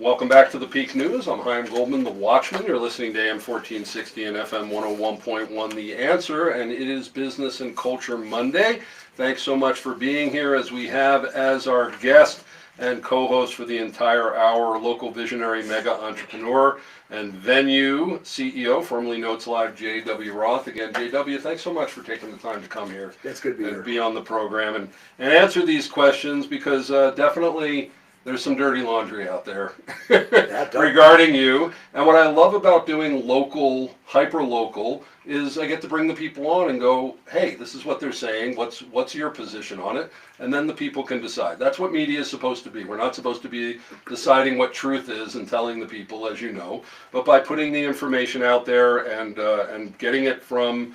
Welcome back to the Peak News. I'm Chaim Goldman, the Watchman. You're listening to AM 1460 and FM 101.1 The Answer, and it is Business and Culture Monday. Thanks so much for being here as we have as our guest and co-host for the entire hour, local visionary mega entrepreneur and VENU CEO, formerly Notes Live, JW Roth. Again, JW, thanks so much for taking the time to come here. It's good to be here. Be on the program and answer these questions because definitely there's some dirty laundry out there regarding you. And what I love about doing local, hyper-local, is I get to bring the people on and go, hey, this is what they're saying, what's your position on it? And then the people can decide. That's what media is supposed to be. We're not supposed to be deciding what truth is and telling the people, as you know, but by putting the information out there and getting it from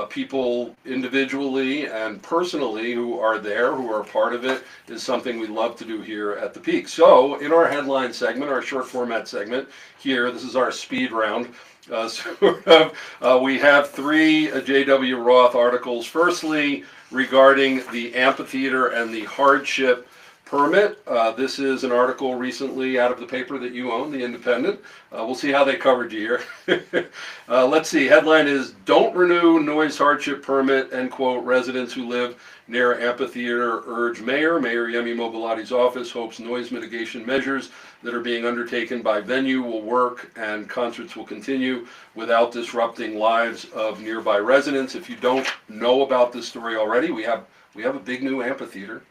people individually and personally who are there, who are part of it, is something we love to do here at the Peak. So in our headline segment, our short format segment here, this is our speed round. We have three JW Roth articles. Firstly, regarding the amphitheater and the hardship permit. This is an article recently out of the paper that you own, The Independent. We'll see how they covered you here. Let's see, headline is, don't renew noise hardship permit, end quote, residents who live near amphitheater urge mayor. Mayor Yemi Mobilatti's office hopes noise mitigation measures that are being undertaken by VENU will work and concerts will continue without disrupting lives of nearby residents. If you don't know about this story already, we have a big new amphitheater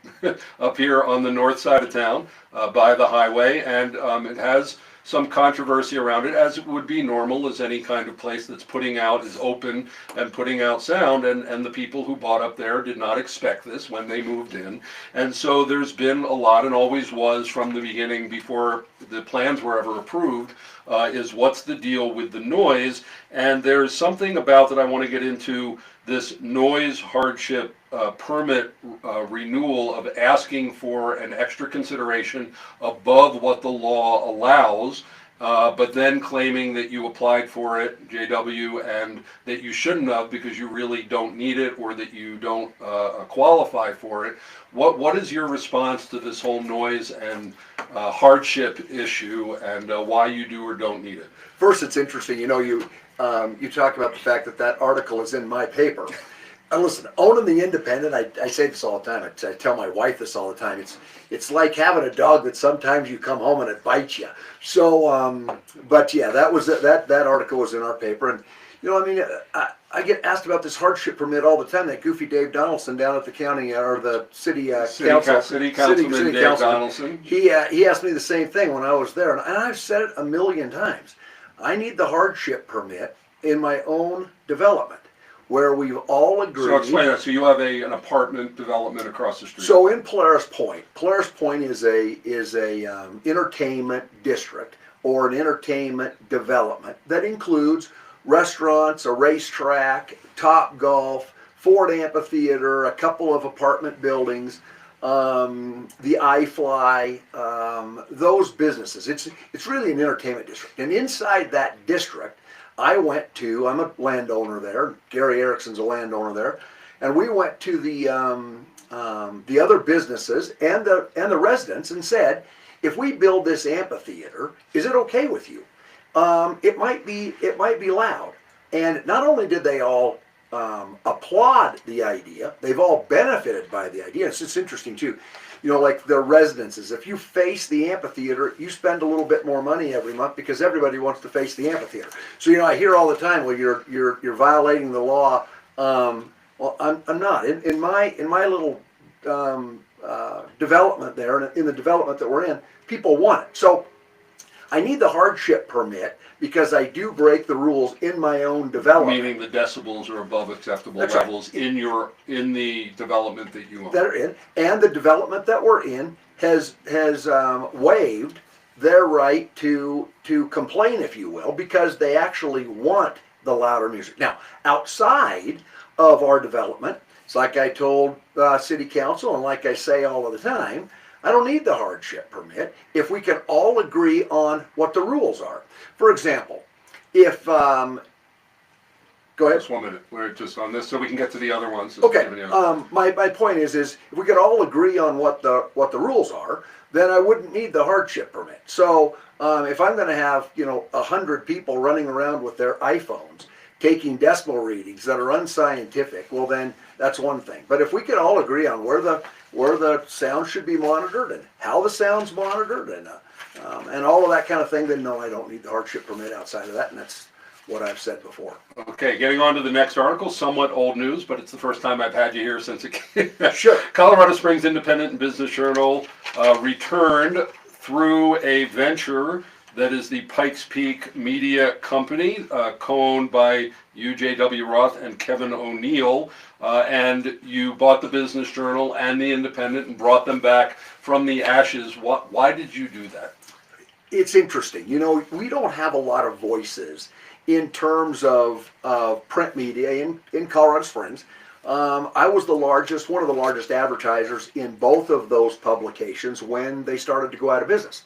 up here on the north side of town by the highway, and it has some controversy around it, as it would be normal as any kind of place that's putting out, is open and putting out sound, and the people who bought up there did not expect this when they moved in. And so there's been a lot, and always was from the beginning before the plans were ever approved, is what's the deal with the noise. And there's something about that I want to get into, this noise hardship permit renewal, of asking for an extra consideration above what the law allows, but then claiming that you applied for it, JW, and that you shouldn't have because you really don't need it or that you don't qualify for it. What is your response to this whole noise and hardship issue, and why you do or don't need it? First, it's interesting. You know, you talk about the fact that article is in my paper. And listen, owning The Independent, I say this all the time. I tell my wife this all the time. It's like having a dog that sometimes you come home and it bites you. So, but yeah, that article was in our paper. And you know, I mean, I get asked about this hardship permit all the time. That goofy Dave Donaldson down at the county or the city councilman Dave Donaldson. He asked me the same thing when I was there, and I've said it a million times. I need the hardship permit in my own development, where we've all agreed. So explain that. So you have an apartment development across the street. So in Polaris Point is a entertainment district or an entertainment development that includes restaurants, a racetrack, Top Golf, Ford Amphitheater, a couple of apartment buildings, the iFly, those businesses. It's really an entertainment district, and inside that district, I'm a landowner there. Gary Erickson's a landowner there, and we went to the other businesses and the residents and said, if we build this amphitheater, is it okay with you? It might be loud. And not only did they all applaud the idea, they've all benefited by the idea. It's just interesting too. You know, like their residences. If you face the amphitheater, you spend a little bit more money every month because everybody wants to face the amphitheater. So, you know, I hear all the time, well, you're violating the law. Well, I'm not. In my little development there, in the development that we're in, people want it. So I need the hardship permit because I do break the rules in my own development. Meaning the decibels are above acceptable That's levels right. in the development that you own. That are in, and the development that we're in has waived their right to complain, if you will, because they actually want the louder music. Now, outside of our development, it's like I told City Council, and like I say all of the time, I don't need the hardship permit if we can all agree on what the rules are. For example, if go ahead. Just 1 minute. We're just on this, so we can get to the other ones. Okay. My point is if we could all agree on what the rules are, then I wouldn't need the hardship permit. So If I'm going to have 100 people running around with their iPhones taking decimal readings that are unscientific, well then that's one thing. But if we can all agree on where the sound should be monitored and how the sound's monitored and all of that kind of thing, then no, I don't need the hardship permit outside of that, and that's what I've said before. Okay, getting on to the next article, somewhat old news, but it's the first time I've had you here since it came. Sure. Colorado Springs Independent and Business Journal returned through a venture that is the Pikes Peak Media Company, co-owned by you, JW Roth, and Kevin O'Neill. And you bought the Business Journal and the Independent and brought them back from the ashes. Why did you do that? It's interesting. We don't have a lot of voices in terms of print media in Colorado Springs. I was one of the largest advertisers in both of those publications when they started to go out of business.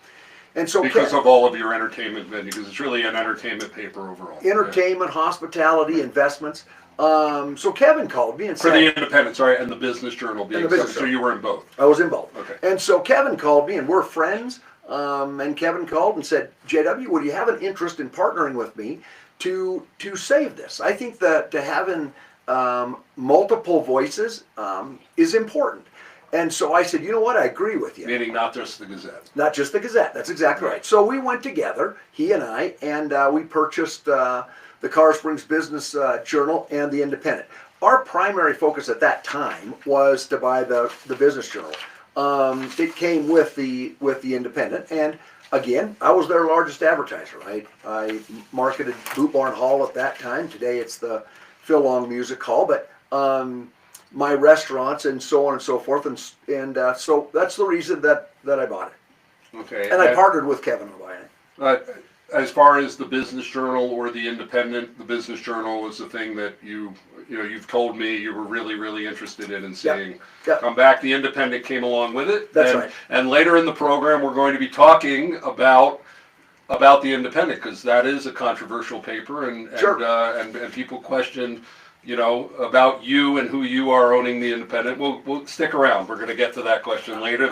And so because of all of your entertainment venue, because it's really an entertainment paper overall. Entertainment, hospitality, investments. So Kevin called me and said... For the Independent, sorry, and the Business Journal being so you were in both. I was in both. Okay. And so Kevin called me, and we're friends, and Kevin called and said, JW, would you have an interest in partnering with me to save this? I think that having multiple voices is important. And so I said, you know what, I agree with you. Meaning not just the Gazette. Not just the Gazette, that's exactly right. So we went together, he and I, and we purchased the Colorado Springs Business Journal and the Independent. Our primary focus at that time was to buy the Business Journal. It came with the Independent, and again, I was their largest advertiser. I marketed Boot Barn Hall at that time. Today it's the Phil Long Music Hall, but my restaurants and so on and so forth, and so that's the reason that I bought it. Okay. And I partnered with Kevin on buying it. As far as the Business Journal or the Independent, the Business Journal was the thing that you've told me you were really, really interested in seeing come back. The Independent came along with it. That's right. And later in the program, we're going to be talking about the Independent, because that is a controversial paper, and Sure. and people question, about you and who you are owning the Independent. We'll stick around. We're going to get to that question later.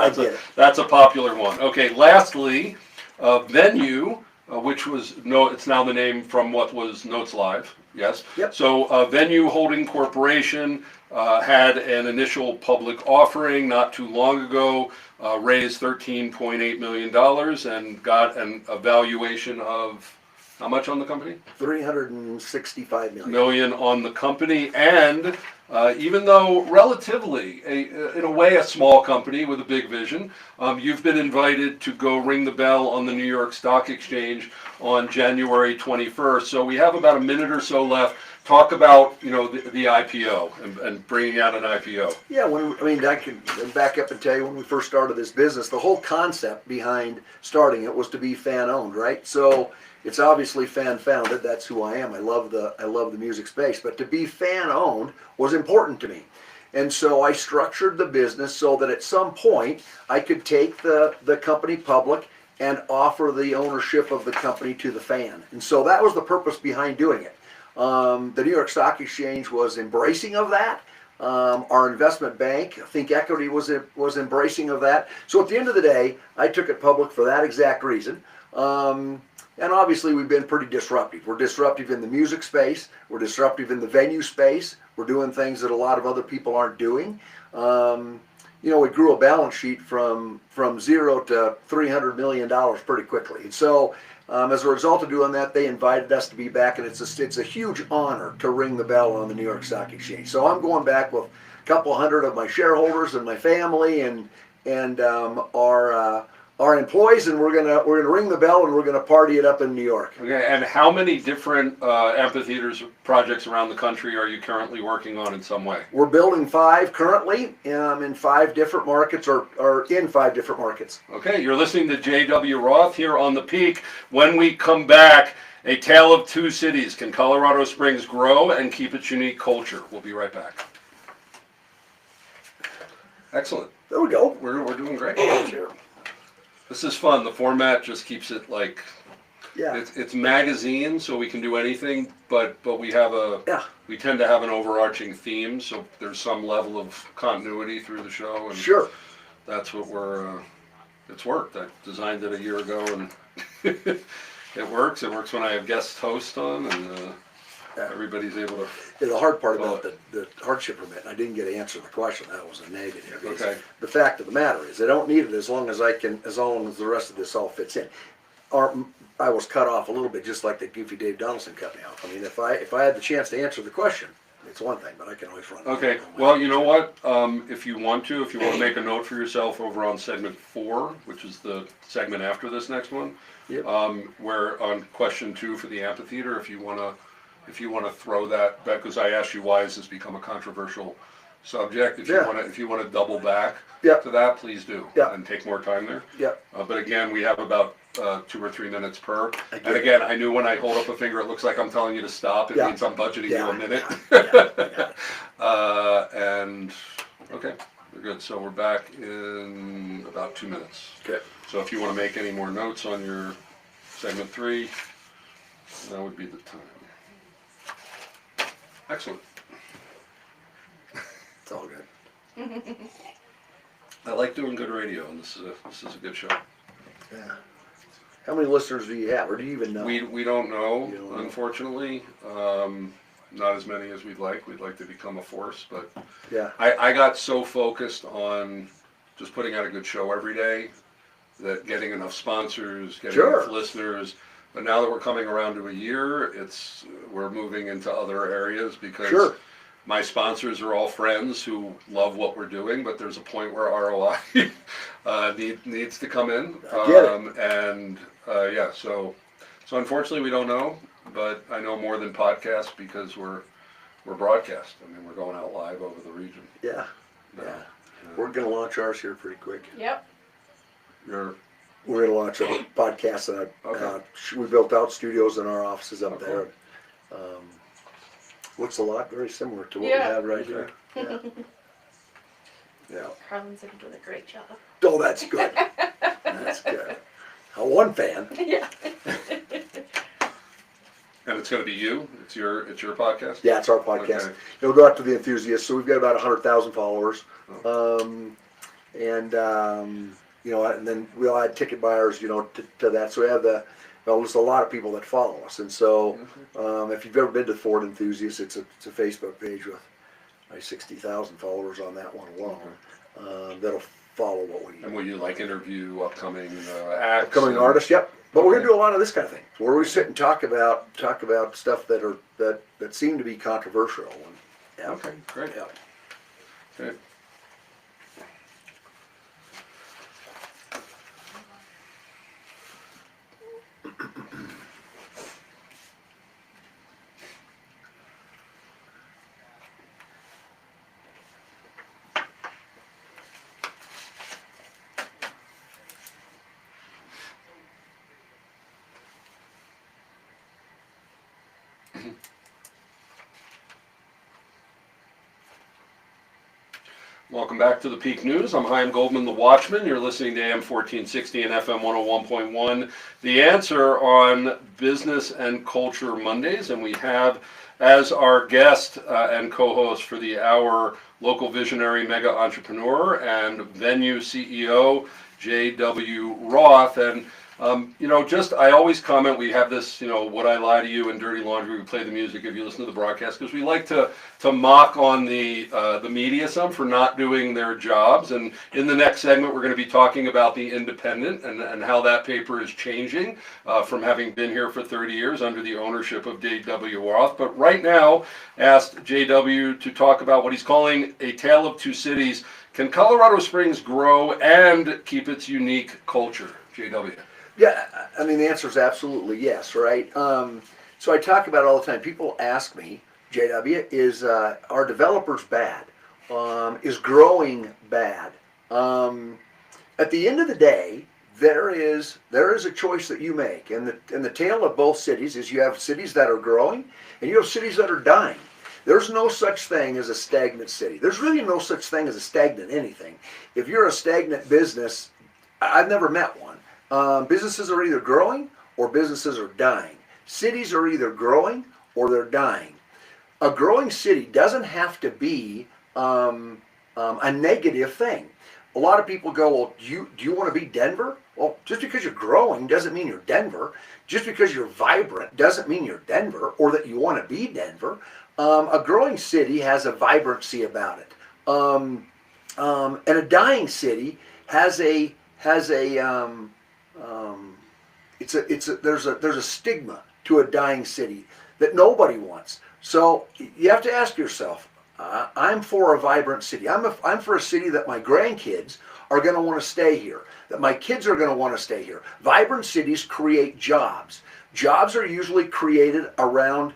That's a popular one. Okay. Lastly, VENU, which was it's now the name from what was Notes Live. Yes. Yep. So VENU Holding Corporation had an initial public offering not too long ago, raised $13.8 million and got a valuation of how much on the company? $365 million on the company, and even though relatively, in a way, a small company with a big vision, you've been invited to go ring the bell on the New York Stock Exchange on January 21st. So we have about a minute or so left. Talk about the IPO and bringing out an IPO. Yeah, I can back up and tell you when we first started this business, the whole concept behind starting it was to be fan owned, right? So it's obviously fan founded. That's who I am. I love the music space, but to be fan owned was important to me. And so I structured the business so that at some point I could take the company public and offer the ownership of the company to the fan. And so that was the purpose behind doing it. The New York Stock Exchange was embracing of that. Our investment bank, Think Equity, was embracing of that. So at the end of the day, I took it public for that exact reason. And obviously we've been pretty disruptive. We're disruptive in the music space. We're disruptive in the venue space. We're doing things that a lot of other people aren't doing. We grew a balance sheet from zero to $300 million pretty quickly. And so as a result of doing that, they invited us to be back, and it's a huge honor to ring the bell on the New York Stock Exchange. So I'm going back with a couple hundred of my shareholders and my family and our employees, and we're gonna ring the bell and we're gonna party it up in New York. Okay, and how many different amphitheaters projects around the country are you currently working on in some way? We're building 5 currently in 5 different markets, or in 5 different markets. Okay, you're listening to JW Roth here on the Peak. When we come back, a tale of 2 cities. Can Colorado Springs grow and keep its unique culture? We'll be right back. Excellent. There we go. We're doing great. Sure. This is fun. The format just keeps it like, yeah. It's magazine, so we can do anything, but we have we tend to have an overarching theme, so there's some level of continuity through the show, and sure, that's what it's worked. I designed it a year ago, and It works. It works when I have guest host on, and everybody's able to. The hard part about the hardship permit, and I didn't get to answer the question, that was a negative. is Okay. The fact of the matter is, I don't need it as long as the rest of this all fits in. I was cut off a little bit, just like the goofy Dave Donaldson cut me off. I mean, if I had the chance to answer the question, it's one thing, but I can always run. Okay, well, you know what, if you want to make a note for yourself over on segment 4, which is the segment after this next one, Yep. where on question 2 for the amphitheater, if you wanna throw that, because I asked you why has this become a controversial subject, if you wanna double back Yep. to that, please do, Yep. and take more time there. Yep. But again, we have about 2 or 3 minutes per. get And it. again, I knew when I hold up a finger, it looks like I'm telling you to stop. It Yeah. means I'm budgeting you a minute. Yeah. And, okay, we're good. So we're back in about 2 minutes. Okay. So if you want to make any more notes on your segment 3, that would be the time. Excellent. It's all good. I like doing good radio, and this is a good show. Yeah. How many listeners do you have, or do you even know? We don't know, You don't know. unfortunately. Not as many as we'd like. We'd like to become a force, but Yeah. I got so focused on just putting out a good show every day that getting enough sponsors, getting Sure. enough listeners. But now that we're coming around to a year, we're moving into other areas because Sure. my sponsors are all friends who love what we're doing, but there's a point where ROI needs to come in. I get it. And yeah, so unfortunately we don't know, but I know more than podcasts because we're broadcast. I mean, we're going out live over the region. Yeah. Yeah. We're gonna launch ours here pretty quick. Yep. You're We're gonna launch a podcast, and Okay. we built out studios in our offices up Okay. there. Looks a lot very similar to what Yeah. we have right here. Yeah. Yeah. Harlan's been doing a great job. Oh, that's good. That's good. One fan. Yeah. and it's going to be you. It's your podcast. Yeah, it's our podcast. Okay. It'll go out to the enthusiasts. So we've got about 100,000 followers, and then we'll add ticket buyers, to that. So we have there's a lot of people that follow us, and so if you've ever been to Ford Enthusiast, it's a Facebook page with 60,000 followers on that one alone. That'll follow what we. And will you interview upcoming acts? Upcoming artists, yep. But we're gonna do a lot of this kind of thing, where we sit and talk about stuff that seem to be controversial. And, yeah. Okay, great. Yeah. Okay. Welcome back to the Peak News. I'm Chaim Goldman, the Watchman. You're listening to AM 1460 and FM 101.1. The Answer on Business and Culture Mondays, and we have as our guest and co-host for the hour, local visionary, mega entrepreneur, and VENU CEO, JW Roth. And I always comment, we have this, Would I Lie to You and Dirty Laundry, we play the music if you listen to the broadcast, because we like to mock on the media some for not doing their jobs. And in the next segment, we're going to be talking about The Independent and how that paper is changing from having been here for 30 years under the ownership of JW Roth. But right now, asked JW to talk about what he's calling a tale of two cities. Can Colorado Springs grow and keep its unique culture? JW. Yeah, I mean, the answer is absolutely yes, right? So I talk about it all the time. People ask me, JW, are developers bad? Is growing bad? At the end of the day, there is a choice that you make. And the tale of both cities is you have cities that are growing and you have cities that are dying. There's no such thing as a stagnant city. There's really no such thing as a stagnant anything. If you're a stagnant business, I've never met one. Businesses are either growing or businesses are dying. Cities are either growing or they're dying. A growing city doesn't have to be a negative thing. A lot of people go, well, do you want to be Denver? Well, just because you're growing doesn't mean you're Denver. Just because you're vibrant doesn't mean you're Denver or that you want to be Denver. A growing city has a vibrancy about it. And a dying city has a there's a stigma to a dying city that nobody wants. So you have to ask yourself, I'm for a vibrant city. I'm for a city that my grandkids are going to want to stay here, that my kids are going to want to stay here. Vibrant cities create jobs. Jobs are usually created around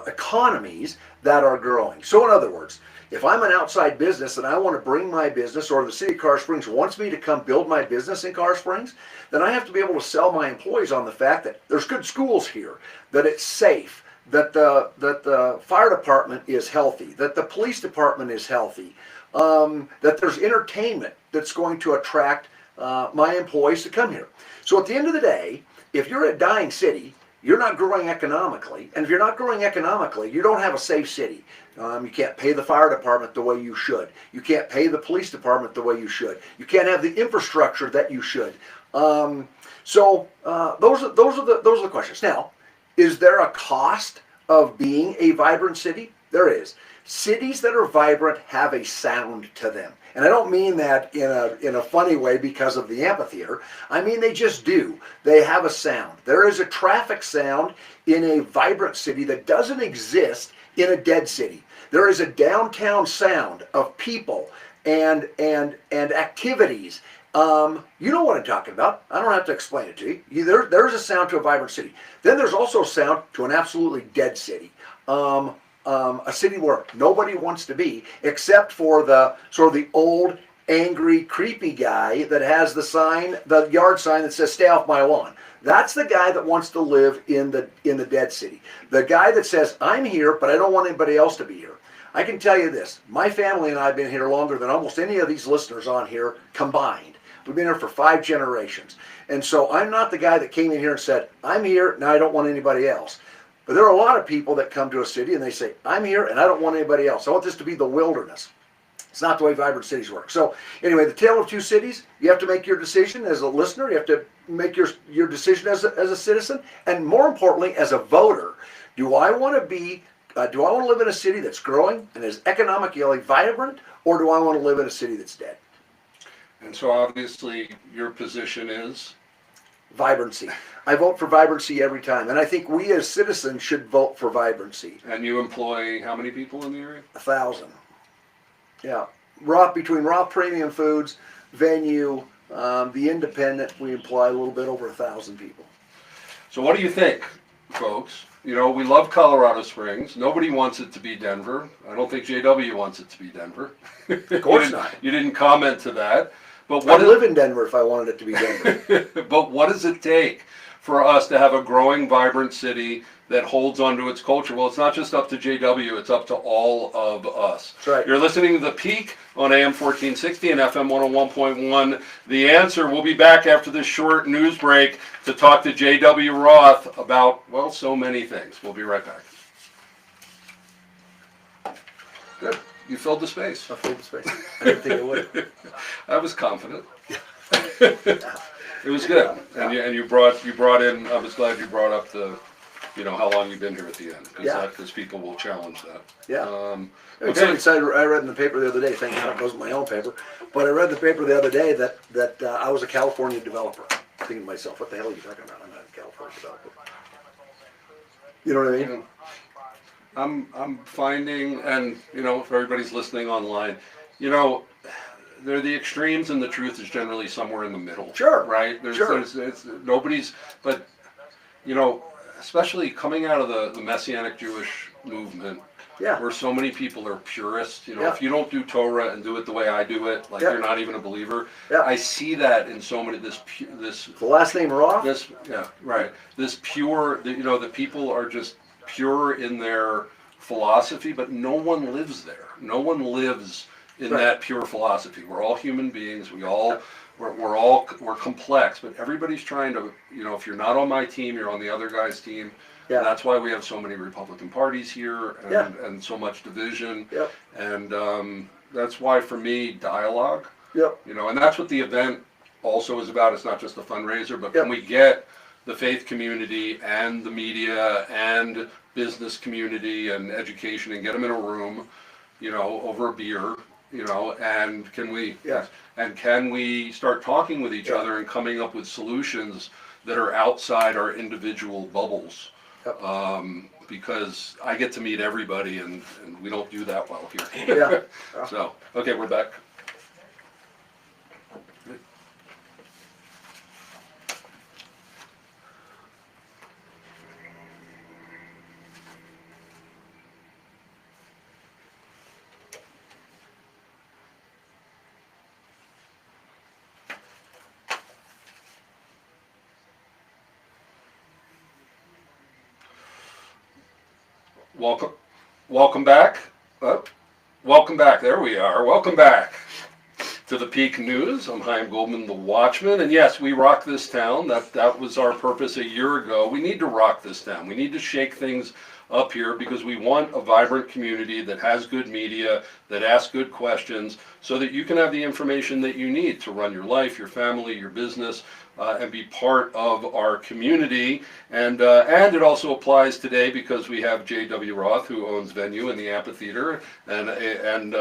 economies that are growing. So in other words, if I'm an outside business and I want to bring my business, or the city of Car Springs wants me to come build my business in Car Springs, then I have to be able to sell my employees on the fact that there's good schools here, that it's safe, that the fire department is healthy, that the police department is healthy, that there's entertainment that's going to attract my employees to come here. So at the end of the day, if you're a dying city, you're not growing economically. And if you're not growing economically, you don't have a safe city. You can't pay the fire department the way you should. You can't pay the police department the way you should. You can't have the infrastructure that you should. So those are the questions. Now, is there a cost of being a vibrant city? There is. Cities that are vibrant have a sound to them. And I don't mean that in a funny way because of the amphitheater. I mean they just do. They have a sound. There is a traffic sound in a vibrant city that doesn't exist in a dead city. There is a downtown sound of people and activities. You know what I'm talking about. I don't have to explain it to you. There's a sound to a vibrant city. Then there's also sound to an absolutely dead city. A city where nobody wants to be, except for the sort of the old, angry, creepy guy that has the yard sign that says "Stay off my lawn." That's the guy that wants to live in the dead city. The guy that says, "I'm here, but I don't want anybody else to be here." I can tell you this: my family and I have been here longer than almost any of these listeners on here combined. We've been here for 5 generations, and so I'm not the guy that came in here and said, "I'm here, now I don't want anybody else." But there are a lot of people that come to a city and they say, "I'm here and I don't want anybody else. I want this to be the wilderness." It's not the way vibrant cities work. So anyway, the tale of two cities, you have to make your decision as a listener. You have to make your decision as a citizen. And more importantly, as a voter, do I want to live in a city that's growing and is economically vibrant, or do I want to live in a city that's dead? And so obviously your position is? Vibrancy. I vote for vibrancy every time. And I think we as citizens should vote for vibrancy. And you employ how many people in the area? 1,000. Yeah. Between Roth Premium Foods, VENU, the Independent, we employ a little bit over 1,000 people. So what do you think, folks? You know, we love Colorado Springs. Nobody wants it to be Denver. I don't think JW wants it to be Denver. Of course not. You didn't comment to that. But I'd live in Denver if I wanted it to be Denver. But what does it take for us to have a growing, vibrant city that holds onto its culture? Well, it's not just up to JW, it's up to all of us. That's right. You're listening to The Peak on AM 1460 and FM 101.1. The Answer. We'll be back after this short news break to talk to JW Roth about, well, so many things. We'll be right back. Good. You filled the space. I filled the space. I didn't think it would. I was confident. It was good, and you brought in. I was glad you brought up the, how long you've been here at the end, because people will challenge that. Yeah. Okay. So excited. I read in the paper the other day. Thank God it wasn't my own paper, but I read the paper the other day that I was a California developer. Thinking to myself, what the hell are you talking about? I'm not a California developer. You know what I mean? I'm finding, and if everybody's listening online, they're the extremes, and the truth is generally somewhere in the middle. Sure. Right? There's nobody's, but especially coming out of the Messianic Jewish movement, where so many people are purists. If you don't do Torah and do it the way I do it, you're not even a believer. I see that in so many this. The last name Roth. This right. This pure. The people are just pure in their philosophy, but no one lives there. No one lives in that pure philosophy. We're all human beings. We're complex, but everybody's trying to, if you're not on my team, you're on the other guy's team. Yeah. And that's why we have so many Republican parties here and so much division. Yep. And that's why, for me, dialogue. Yep. And that's what the event also is about. It's not just a fundraiser, but Yep. can we get the faith community and the media and business community and education and get them in a room, over a beer, and can we, Yes. and can we start talking with each Yeah. other and coming up with solutions that are outside our individual bubbles? Yep. Because I get to meet everybody, and we don't do that well here. Yeah. So, okay, we're back. Welcome back. Welcome back. There we are. Welcome back to the Peak News. I'm Chaim Goldman, the Watchman, and yes, we rock this town. That was our purpose a year ago. We need to rock this town. We need to shake things up here because we want a vibrant community that has good media, that asks good questions, so that you can have the information that you need to run your life, your family, your business, and be part of our community. And it also applies today because we have JW Roth, who owns VENU and the Amphitheater, and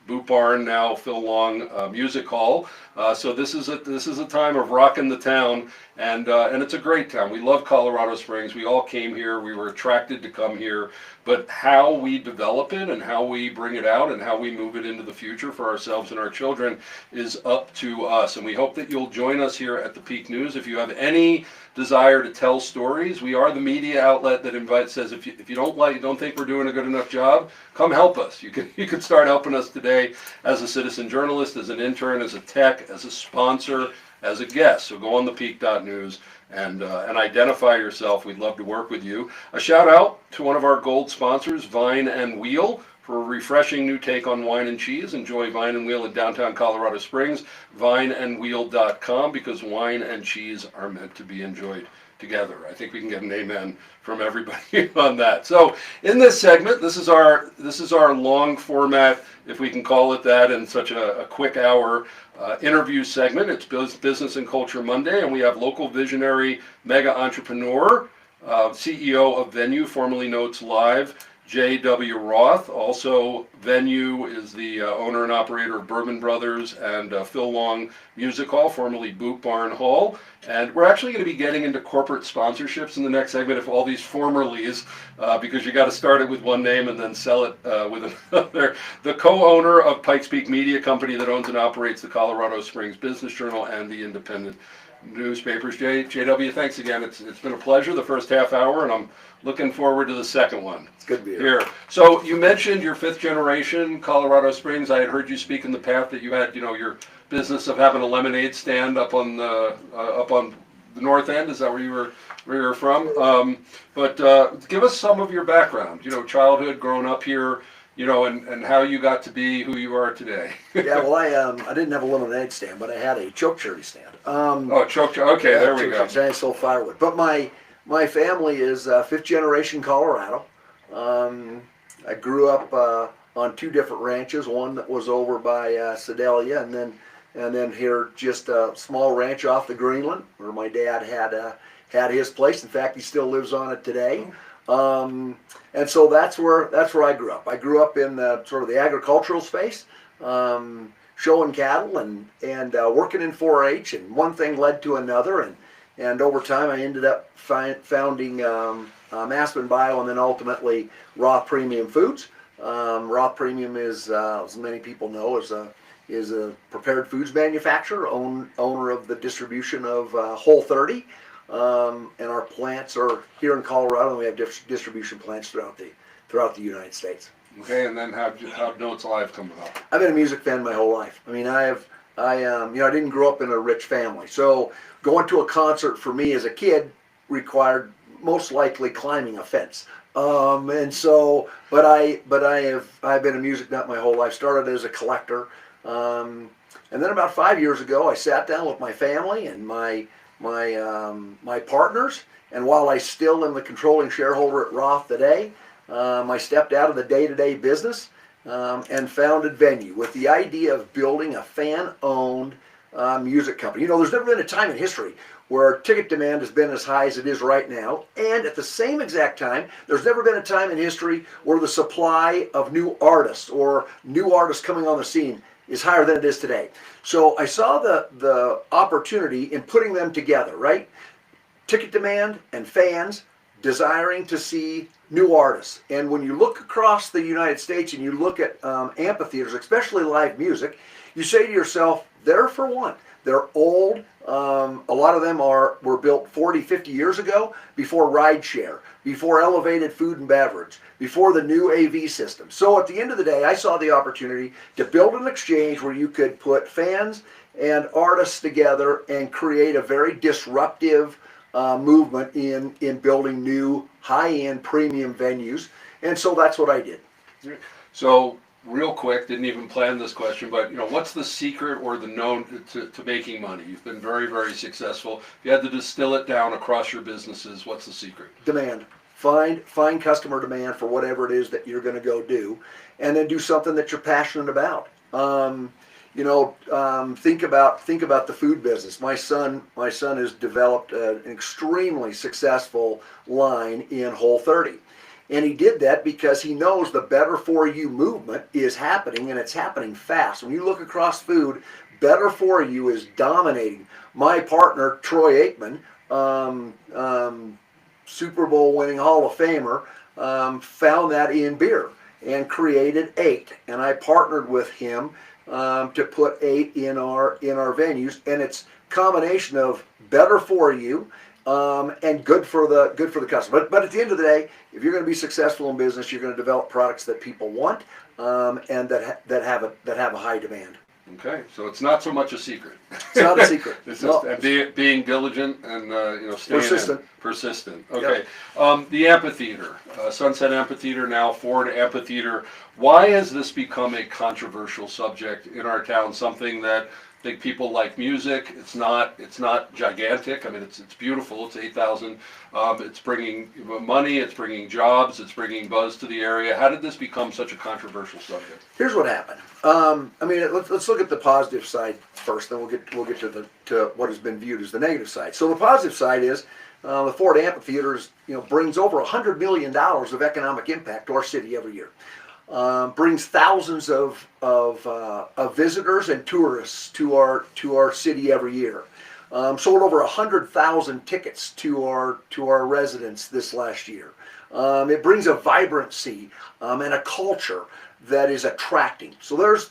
Boot Barn, now Phil Long Music Hall. So this is a time of rocking the town, and it's a great town. We love Colorado Springs. We all came here. We were attracted to come here. But how we develop it and how we bring it out and how we move it into the future for ourselves and our children is up to us. And we hope that you'll join us here at the Peak News. If you have any desire to tell stories, we are the media outlet that says if you don't think we're doing a good enough job, come help us. You can start helping us today as a citizen journalist, as an intern, as a tech, as a sponsor, as a guest. So go on the peak.news and identify yourself. We'd love to work with you. A shout out to one of our gold sponsors, Vine and Wheel, for a refreshing new take on wine and cheese. Enjoy Vine and Wheel in downtown Colorado Springs, vineandwheel.com, because wine and cheese are meant to be enjoyed together. I think we can get an amen from everybody on that. So in this segment, this is our long format, if we can call it that, in such a quick hour interview segment. It's Business and Culture Monday, and we have local visionary mega entrepreneur, CEO of VENU, formerly Notes Live, JW Roth. Also, VENU is the owner and operator of Bourbon Brothers and Phil Long Music Hall, formerly Boot Barn Hall. And we're actually going to be getting into corporate sponsorships in the next segment, if all these formerlies, because you got to start it with one name and then sell it with another. The co-owner of Pikes Peak Media Company that owns and operates the Colorado Springs Business Journal and the Independent newspapers. JW, thanks again. It's been a pleasure the first half hour, and I'm looking forward to the second one. It's good to be here. So you mentioned your fifth generation Colorado Springs. I had heard you speak in the past that you had, your business of having a lemonade stand up on the north end. Is that where you were from? But give us some of your background. Childhood, growing up here. And how you got to be who you are today. Yeah, well, I didn't have a lemonade stand, but I had a choke cherry stand. Choke cherry. Okay, there we go. I sold firewood. But my family is fifth generation Colorado. I grew up on two different ranches. One that was over by Sedalia, and then here just a small ranch off the Greenland, where my dad had his place. In fact, he still lives on it today. And so that's where I grew up. I grew up in sort of the agricultural space, showing cattle and working in 4-H, and one thing led to another, and over time I ended up founding Aspen Bio, and then ultimately Roth Premium Foods. Roth Premium is, as many people know, is a prepared foods manufacturer, owner of the distribution of Whole30. And our plants are here in Colorado, and we have distribution plants throughout the United States. Okay, and then how'd Notes Live come about? I've been a music fan my whole life. I mean, I didn't grow up in a rich family, so going to a concert for me as a kid required most likely climbing a fence. I've been a music nut my whole life. Started as a collector, and then about 5 years ago, I sat down with my family and my partners, and while I still am the controlling shareholder at Roth today, I stepped out of the day-to-day business and founded VENU with the idea of building a fan-owned music company. You know, there's never been a time in history where ticket demand has been as high as it is right now, and at the same exact time, there's never been a time in history where the supply of new artists or new artists coming on the scene is higher than it is today. So I saw the opportunity in putting them together, right? Ticket demand and fans desiring to see new artists. And when you look across the United States and you look at amphitheaters, especially live music, you say to yourself, they're for one. They're old. A lot of them were built 40, 50 years ago, before rideshare, before elevated food and beverage, before the new AV system. So at the end of the day, I saw the opportunity to build an exchange where you could put fans and artists together and create a very disruptive movement in building new high-end premium venues. And so that's what I did. So real quick, didn't even plan this question, but you know, what's the secret or the known to making money? You've been very, very successful. If you had to distill it down across your businesses, what's the secret? Demand. Find customer demand for whatever it is that you're going to go do, and then do something that you're passionate about. Think about the food business. My son has developed an extremely successful line in Whole30. And he did that because he knows the better for you movement is happening, and it's happening fast. When you look across food, better for you is dominating. My partner, Troy Aikman, Super Bowl winning Hall of Famer, found that in beer and created 8. And I partnered with him to put 8 in our venues, and it's a combination of better for you and good for the customer. But at the end of the day, if you're going to be successful in business, you're going to develop products that people want and that have a high demand. Okay, so it's not so much a secret. It's not a secret. It's No. just being diligent and staying persistent. Okay, Yep. The amphitheater, Sunset Amphitheater, now Ford Amphitheater. Why has this become a controversial subject in our town? Something that I think people like music. It's not gigantic. I mean, it's beautiful. It's 8,000. It's bringing money. It's bringing jobs. It's bringing buzz to the area. How did this become such a controversial subject? Here's what happened. Let's look at the positive side first. Then we'll get to what has been viewed as the negative side. So the positive side is the Ford Amphitheater brings over $100 million of economic impact to our city every year. Brings thousands of visitors and tourists to our city every year. Sold over 100,000 tickets to our residents this last year. It brings a vibrancy and a culture that is attracting. So there's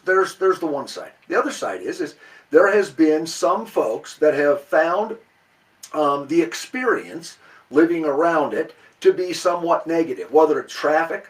the one side. The other side is there has been some folks that have found the experience living around it to be somewhat negative, whether it's traffic,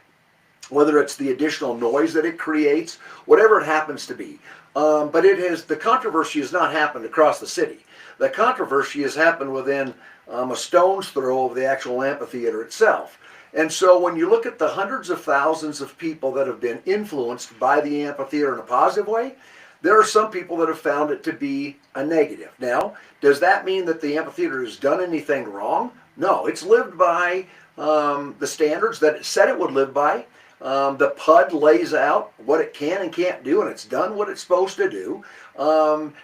whether it's the additional noise that it creates, whatever it happens to be. But the controversy has not happened across the city. The controversy has happened within a stone's throw of the actual amphitheater itself. And so when you look at the hundreds of thousands of people that have been influenced by the amphitheater in a positive way, there are some people that have found it to be a negative. Now, does that mean that the amphitheater has done anything wrong? No, it's lived by the standards that it said it would live by. The PUD lays out what it can and can't do, and it's done what it's supposed to do.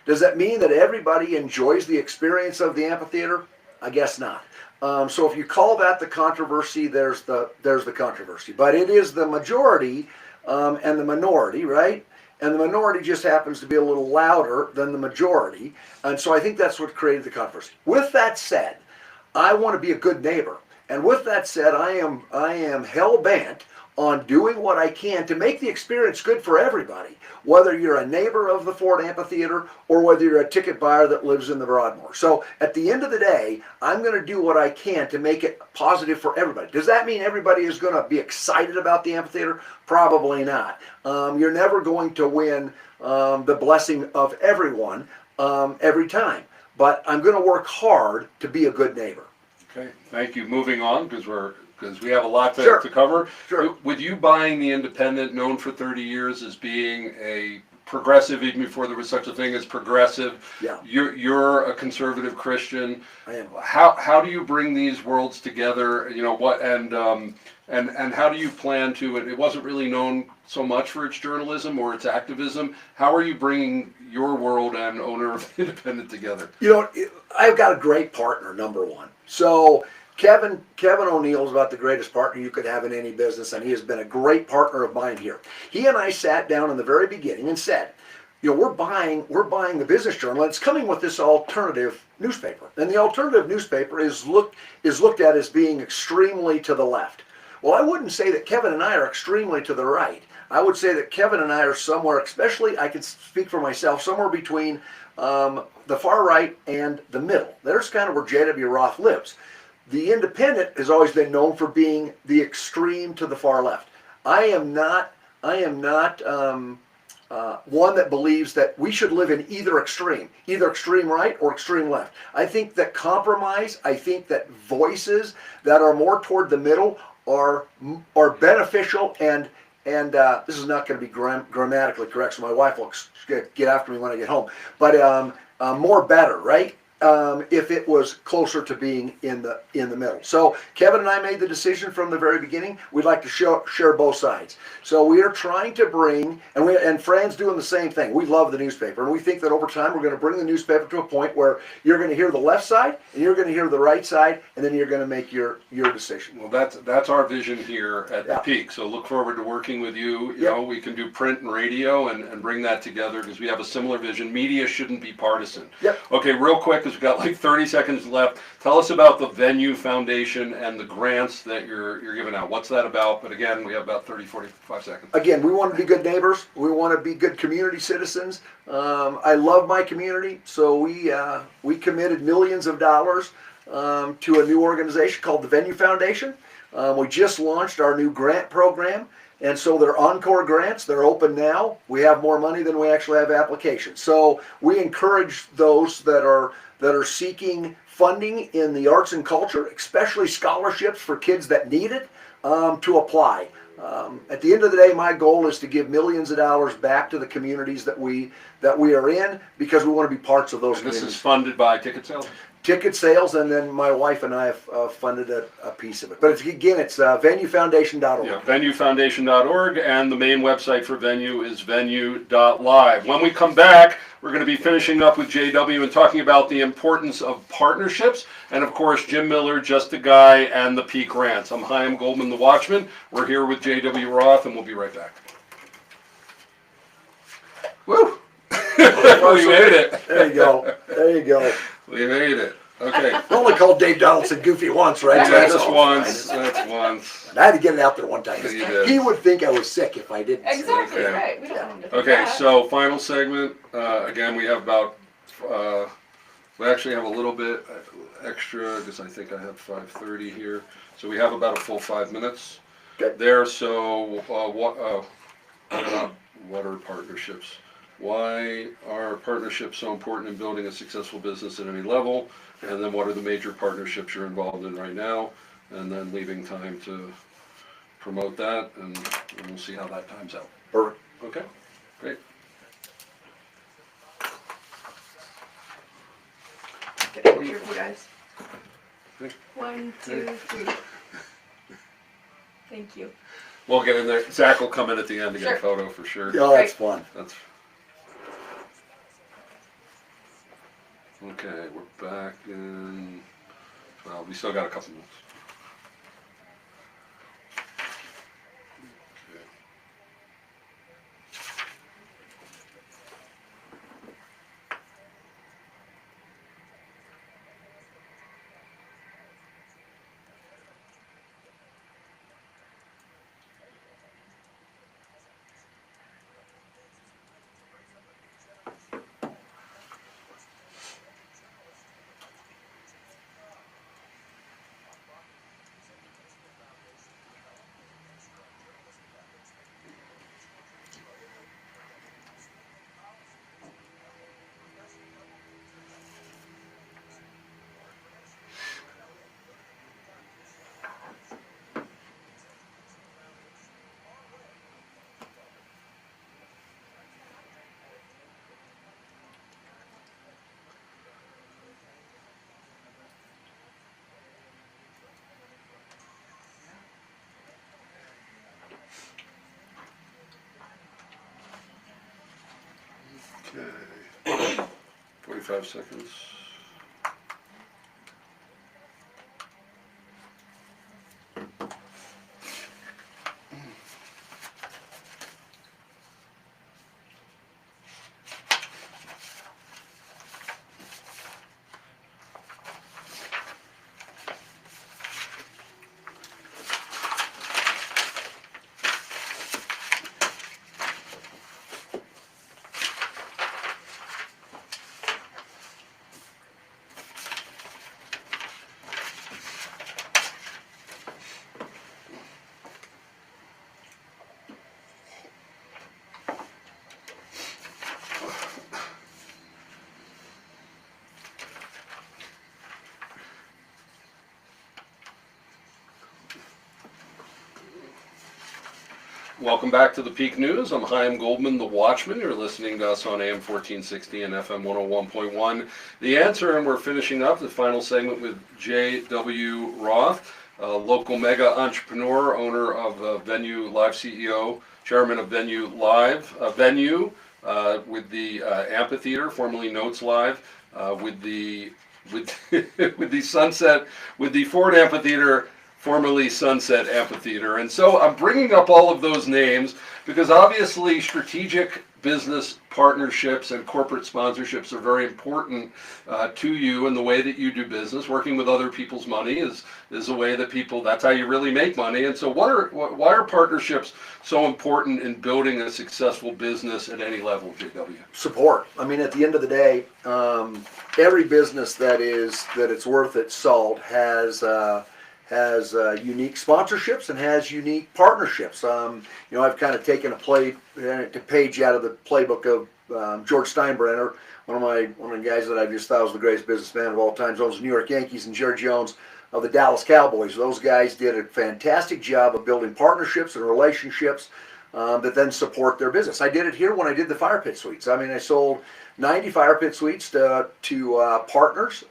Does that mean that everybody enjoys the experience of the amphitheater? I guess not. So if you call that the controversy, there's the controversy. But it is the majority and the minority, right? And the minority just happens to be a little louder than the majority. And so I think that's what created the controversy. With that said, I want to be a good neighbor. And with that said, I am hell-bent on doing what I can to make the experience good for everybody, whether you're a neighbor of the Ford Amphitheater or whether you're a ticket buyer that lives in the Broadmoor. So at the end of the day, I'm going to do what I can to make it positive for everybody. Does that mean everybody is going to be excited about the amphitheater? Probably not. You're never going to win the blessing of everyone every time. But I'm going to work hard to be a good neighbor. Okay, thank you. Moving on, because we have a lot Sure. to cover. Sure. With you buying the Independent, known for 30 years as being a progressive even before there was such a thing as progressive. Yeah. You're a conservative Christian. I am. How do you bring these worlds together? You know what, and how do you plan to? It wasn't really known so much for its journalism or its activism. How are you bringing your world and owner of the Independent together? You know, I've got a great partner, number one. So Kevin O'Neill is about the greatest partner you could have in any business, and he has been a great partner of mine here. He and I sat down in the very beginning and said, you know, we're buying the Business Journal, and it's coming with this alternative newspaper. And the alternative newspaper is looked at as being extremely to the left. Well, I wouldn't say that Kevin and I are extremely to the right. I would say that Kevin and I are somewhere, especially, I can speak for myself, somewhere between the far right and the middle. There's kind of where JW Roth lives. The Independent has always been known for being the extreme to the far left. I am not one that believes that we should live in either extreme right or extreme left. I think that compromise, I think that voices that are more toward the middle are beneficial, and this is not going to be grammatically correct, so my wife will get after me when I get home, but more better, right? If it was closer to being in the middle. So Kevin and I made the decision from the very beginning. We'd like to share both sides. So we are trying to bring, and Fran's doing the same thing. We love the newspaper, and we think that over time we're going to bring the newspaper to a point where you're going to hear the left side and you're going to hear the right side, and then you're going to make your decision. Well, that's our vision here at the Yeah. Peak. So look forward to working with you. You know, we can do print and radio and bring that together because we have a similar vision. Media shouldn't be partisan. Yep. Okay, real quick, because we've got like 30 seconds left. Tell us about the VENU Foundation and the grants that you're giving out. What's that about? But again, we have about 30, 45 seconds. Again, we want to be good neighbors. We want to be good community citizens. I love my community, so we committed millions of dollars to a new organization called the VENU Foundation. We just launched our new grant program, and so they're encore grants. They're open now. We have more money than we actually have applications. So we encourage those that are seeking funding in the arts and culture, especially scholarships for kids that need it, to apply. At the end of the day, my goal is to give millions of dollars back to the communities that we are in, because we want to be parts of those communities. This is funded by ticket sales? Ticket sales, and then my wife and I have funded a piece of it. But it's venufoundation.org. Yeah, venufoundation.org, and the main website for VENU is venu.live. When we come back, we're going to be finishing up with JW and talking about the importance of partnerships, and of course, Jim Miller, Just a Guy, and the Peak Grants. I'm Chaim Goldman, the Watchman. We're here with JW Roth, and we'll be right back. Woo! We made it. There you go. There you go. We made it. Okay. Only called Dave Donaldson goofy once, right? So That's all once. fine. That's once. I had to get it out there one time. You did. He would think I was sick if I didn't. Exactly, Okay. right. We don't want him to think Okay, that. so final segment. Again, we have about, we actually have a little bit extra because I think I have 5:30 here. So we have about a full 5 minutes Okay. there. So what are partnerships? Why are partnerships so important in building a successful business at any level? And then what are the major partnerships you're involved in right now? And then leaving time to promote that, and we'll see how that times out. Perfect. Okay, great. Get a picture of you guys. Thank- 1, 2, 3. Thank you. We'll get in there. Zach will come in at the end to get a Sure. photo for sure. Oh, that's fun. That's okay. We're back in. Well, we still got a couple minutes. Okay. 45 seconds. Welcome back to the Peak News. I'm Chaim Goldman, the Watchman. You're listening to us on AM 1460 and FM 101.1. The Answer, and we're finishing up the final segment with JW Roth, a local mega entrepreneur, owner of VENU Live CEO, chairman of VENU VENU with the Amphitheater, formerly Notes Live, with the Ford Amphitheater, formerly Sunset Amphitheater. And so I'm bringing up all of those names because obviously strategic business partnerships and corporate sponsorships are very important to you in the way that you do business. Working with other people's money is a way that that's how you really make money. And so why are partnerships so important in building a successful business at any level, JW? Support. I mean, at the end of the day, every business that it's worth its salt has unique sponsorships and has unique partnerships. I've kind of taken a page out of the playbook of George Steinbrenner, one of the guys that I've just thought was the greatest businessman of all time, owns the New York Yankees, and Jerry Jones of the Dallas Cowboys. Those guys did a fantastic job of building partnerships and relationships that then support their business. I did it here when I did the fire pit suites. I mean, I sold 90 fire pit suites to partners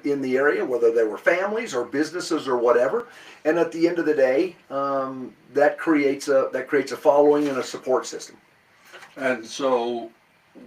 in the area, whether they were families or businesses or whatever. And at the end of the day, that creates a following and a support system. And so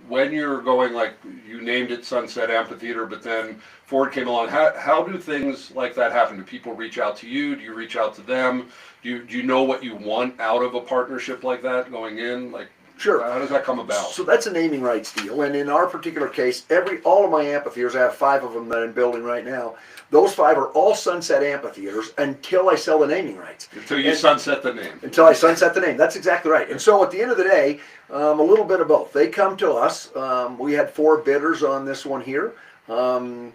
when you're going, like you named it Sunset Amphitheater, but then Ford came along, how do things like that happen? Do people reach out to you? Do you reach out to them? Do you know what you want out of a partnership like that going in? Like, sure. How does that come about? So that's a naming rights deal, and in our particular case, all of my amphitheaters, I have 5 of them that I'm building right now. Those 5 are all Sunset Amphitheaters until I sell the naming rights. Until you sunset the name. Until I sunset the name. That's exactly right. And so at the end of the day, a little bit of both. They come to us. We had 4 bidders on this one here. I'm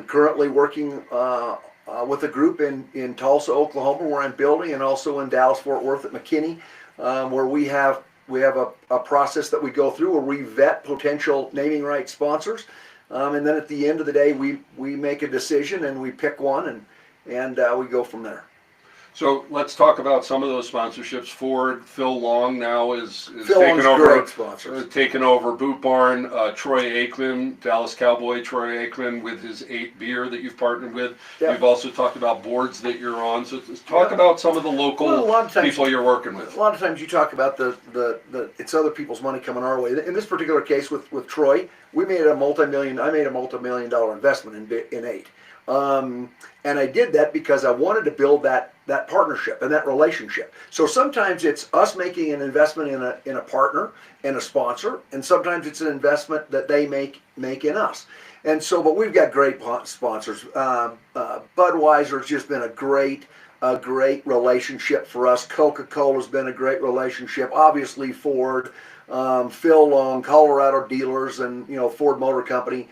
currently working with a group in Tulsa, Oklahoma, where I'm building, and also in Dallas, Fort Worth at McKinney, where we have a process that we go through where we vet potential naming rights sponsors, and then at the end of the day, we make a decision and we pick one, and we go from there. So let's talk about some of those sponsorships. Ford, Phil Long now is taken over Boot Barn. Troy Aikman, Dallas Cowboy Troy Aikman, with his 8 beer that you've partnered with. Yeah. You've also talked about boards that you're on. So talk about some of the local people you're working with. A lot of times you talk about it's other people's money coming our way. In this particular case with Troy, I made a multi-million-dollar investment in 8. And I did that because I wanted to build that partnership and that relationship. So sometimes it's us making an investment in a partner and a sponsor, and sometimes it's an investment that they make in us. And so, but we've got great sponsors. Budweiser's just been a great relationship for us. Coca-Cola's been a great relationship. Obviously Ford, Phil Long, Colorado Dealers, and Ford Motor Company.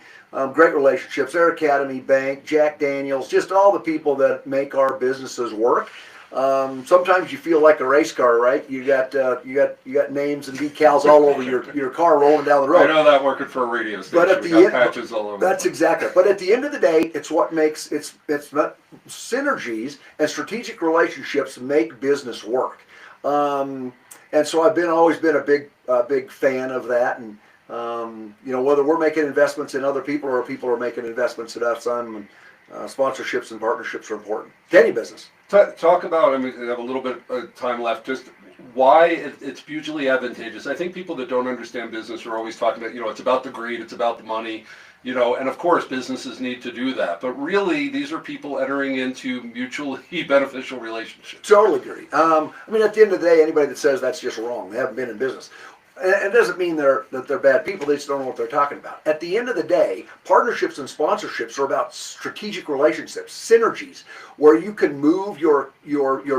Great relationships. Air Academy Bank, Jack Daniels, just all the people that make our businesses work. Sometimes you feel like a race car, right? You got names and decals all over your car rolling down the road. I know that working for a radio station. But at the end, patches all over. That's exactly. But at the end of the day, it's what makes it's synergies and strategic relationships make business work. And so I've always been a big fan of that. And whether we're making investments in other people or people are making investments in us, sponsorships and partnerships are important to any business. Talk about, we have a little bit of time left, just why it's mutually advantageous. I think people that don't understand business are always talking about, it's about the greed, it's about the money. You know, and of course businesses need to do that, but really these are people entering into mutually beneficial relationships. Totally agree. I mean, at the end of the day, anybody that says that's just wrong. They haven't been in business. And it doesn't mean that they're bad people. They just don't know what they're talking about. At the end of the day, partnerships and sponsorships are about strategic relationships, synergies, where you can move your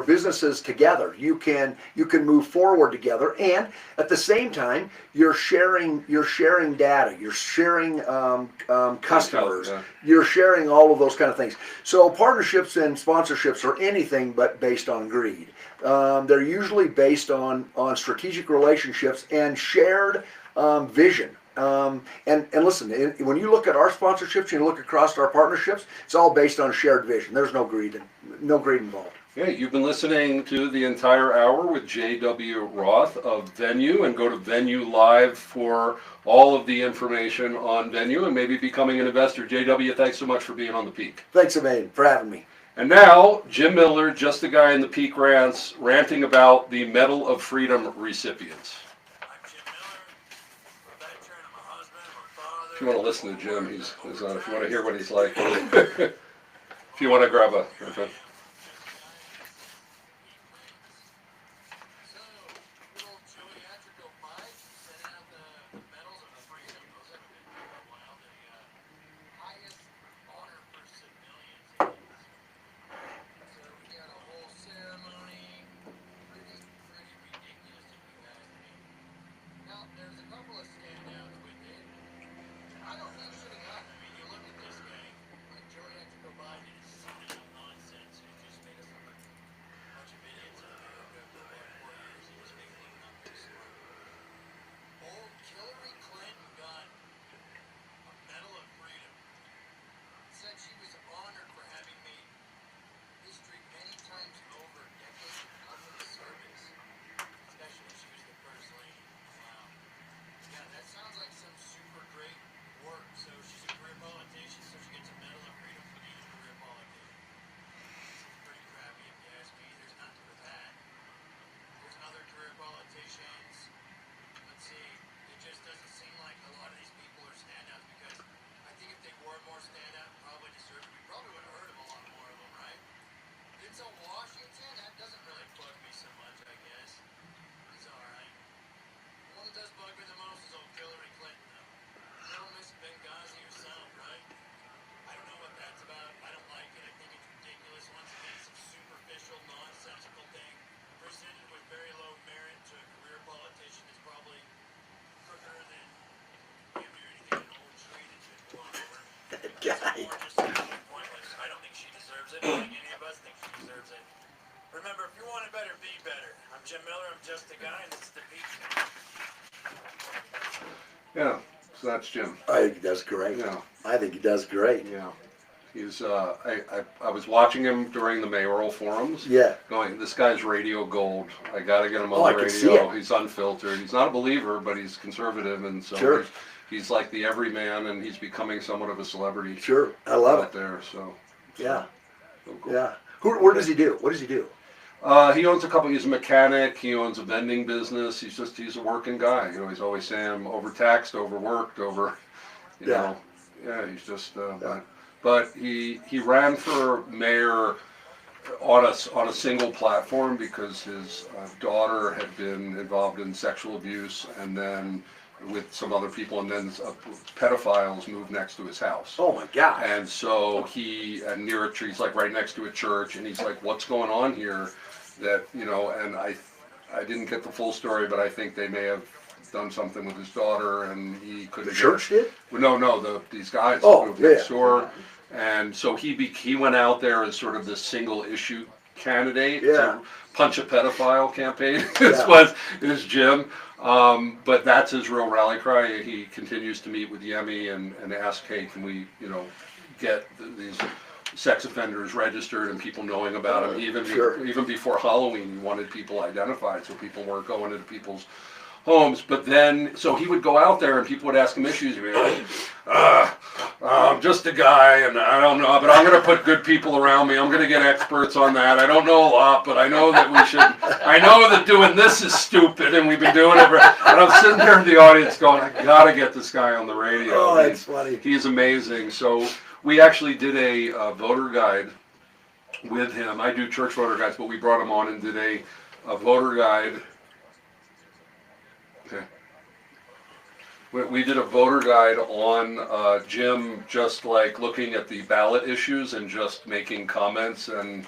businesses together. You can move forward together, and at the same time, you're sharing data. You're sharing customers. Yeah. You're sharing all of those kind of things. So partnerships and sponsorships are anything but based on greed. They're usually based on strategic relationships and shared vision. And listen, when you look at our sponsorships, you look across our partnerships, it's all based on shared vision. There's no greed involved. Okay, you've been listening to the entire hour with JW Roth of VENU, and go to VENU Live for all of the information on VENU and maybe becoming an investor. JW, thanks so much for being on the Peak. Thanks, Elaine, for having me. And now, Jim Miller, just the guy in the Peak rants, ranting about the Medal of Freedom recipients. I'm Jim Miller, a veteran, I'm a husband, I'm a father. If you want to listen to Jim, he's on. If you want to hear what he's like, if you want to grab a. Okay. So, good old Joey Atrico Pikes sending out the medals of freedom. Those haven't been for a while. The highest honor for civilians. So we got a whole ceremony. Pretty ridiculous if you ask me. Now, there's a couple of standouts with it. I don't think should have gotten. I mean, you look at this guy, like Joey Atrico Biden is some nonsense. He just made us look like a bunch of idiots out there who got for about 4 years. He just makes us not very smart. Old Hillary Clinton got a Medal of Freedom. Said she was honored for having made history many times over, decades of public service, especially when she was the first lady. Wow. Yeah, that sounds like some super great work. So she's a career politician, so she gets a Medal of Freedom for being a career politician. It's pretty crappy if you ask me. There's nothing for that. There's other career politicians. Let's see. It just doesn't seem like a lot of these people are standouts, because I think if they were more standout, probably deserved it. We probably would have heard of a lot more of them, right? Denzel Washington, that doesn't really bug me so much, I guess. He's alright. The one that does bug me the most is old Hillary Clinton, though. Little Miss Benghazi herself, right? I don't know what that's about. I don't like it. I think it's ridiculous. Once again, some superficial, nonsensical thing presented with very low merit to a career politician is probably quicker than giving her anything an old tree that's been blown over. Guy. More just totally pointless. I don't think she deserves it. I don't think any of us think she deserves it. Remember, if you want it better, be better. I'm Jim Miller. I'm just a guy, and this is the Peak. Yeah, so that's Jim. I think he does great. Yeah. I think he does great. Yeah. He's I was watching him during the mayoral forums. Yeah. Going, this guy's radio gold. I got to get him on I the can see radio. it. He's unfiltered. He's not a believer, but he's conservative, and so Sure. he's like the everyman, and he's becoming somewhat of a celebrity. Sure. I love out it. there. So Yeah. so cool. Yeah. Where does he do? What does he do? He owns a couple. He's a mechanic. He owns a vending business. He's a working guy. You know, he's always saying I'm overtaxed, overworked, you Yeah. know. Yeah, he's just. But he ran for mayor on a single platform because his daughter had been involved in sexual abuse, and then with some other people, and then pedophiles moved next to his house. Oh my God. And so near a tree, he's like right next to a church, and he's like, what's going on here? That, you know, and I didn't get the full story, but I think they may have done something with his daughter, and he couldn't. The church did? No, these guys Oh, moved yeah. next door. And so he went out there as sort of this single issue candidate Yeah. to punch a pedophile campaign. Yeah. is Jim. But that's his real rally cry. He continues to meet with Yemi and ask, hey, can we, you know, get these sex offenders registered and people knowing about him. Even before Halloween, he wanted people identified so people weren't going into people's homes. But then, so he would go out there and people would ask him issues. He'd be like, I'm just a guy, and I don't know, but I'm going to put good people around me. I'm going to get experts on that. I don't know a lot, but I know that we should. I know that doing this is stupid, and we've been doing it. And I'm sitting there in the audience going, I got to get this guy on the radio. Oh, that's funny. He's amazing. So we actually did a voter guide with him. I do church voter guides, but we brought him on and did a voter guide. Okay. We did a voter guide on Jim, just like looking at the ballot issues and just making comments. And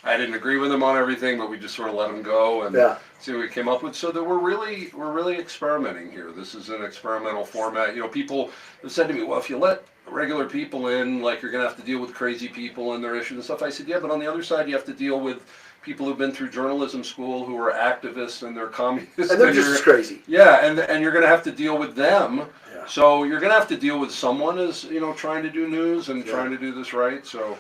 I didn't agree with him on everything, but we just sort of let him go and see what we came up with. So that we're really experimenting here. This is an experimental format. You know, people have said to me, well, if you let regular people in, like, you're going to have to deal with crazy people and their issues and stuff. I said, yeah, but on the other side, you have to deal with people who've been through journalism school who are activists and they're communists. And they're just as crazy. Yeah, and you're going to have to deal with them. Yeah. So you're going to have to deal with someone as, you know, trying to do news and trying to do this right. So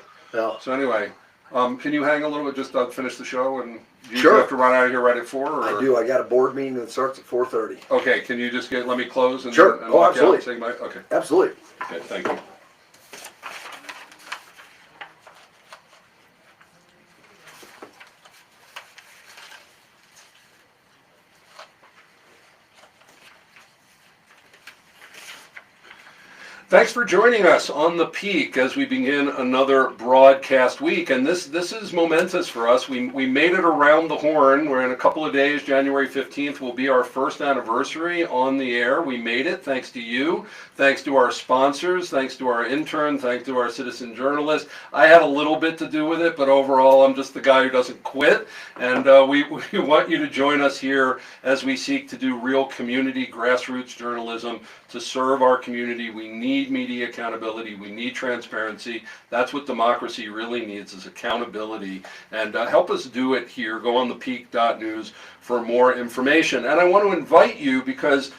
anyway, can you hang a little bit, just finish the show, and you have to run out of here right at 4? Or? I do. I got a board meeting that starts at 4:30. Okay, can you just let me close? And, Sure. and Absolutely. Out, say my, okay. Absolutely. Okay, thank you. Thanks for joining us on the Peak as we begin another broadcast week, and this is momentous for us. We made it around the horn. We're in a couple of days. January 15th will be our first anniversary on the air. We made it thanks to you, thanks to our sponsors, thanks to our intern, thanks to our citizen journalists. I had a little bit to do with it, but overall I'm just the guy who doesn't quit, and we want you to join us here as we seek to do real community grassroots journalism to serve our community. We need media accountability. We need transparency. That's what democracy really needs, is accountability. And help us do it here. Go on thepeak.news for more information. And I want to invite you, because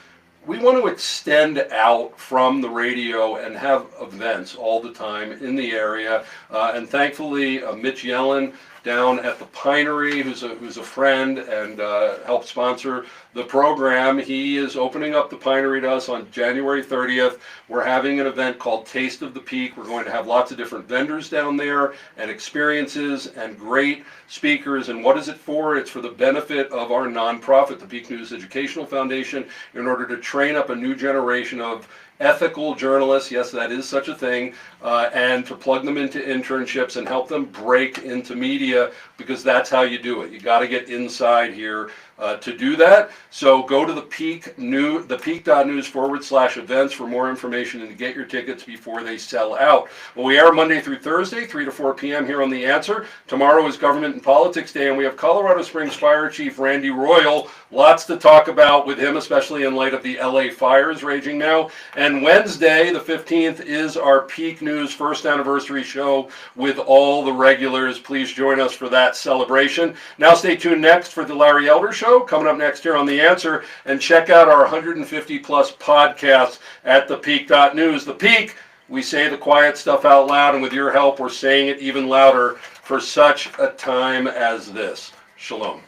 we want to extend out from the radio and have events all the time in the area. And thankfully, Mitch Yellen down at the Pinery, who's a friend and helped sponsor the program. He is opening up the Pinery to us on January 30th. We're having an event called Taste of the Peak. We're going to have lots of different vendors down there and experiences and great speakers. And what is it for? It's for the benefit of our nonprofit, the Peak News Educational Foundation, in order to train up a new generation of ethical journalists, yes, that is such a thing, and to plug them into internships and help them break into media, because that's how you do it. You got to get inside here to do that. So go to the peak.news/events for more information and to get your tickets before they sell out. Well, we air Monday through Thursday, 3 to 4 p.m. here on The Answer. Tomorrow is Government and Politics Day, and we have Colorado Springs Fire Chief Randy Royal. Lots to talk about with him, especially in light of the LA fires raging now. And Wednesday, the 15th, is our Peak News first anniversary show with all the regulars. Please join us for that celebration. Now stay tuned next for the Larry Elder Show, coming up next here on The Answer, and check out our 150 plus podcasts at thepeak.news. The Peak, we say the quiet stuff out loud, and with your help, we're saying it even louder for such a time as this. Shalom.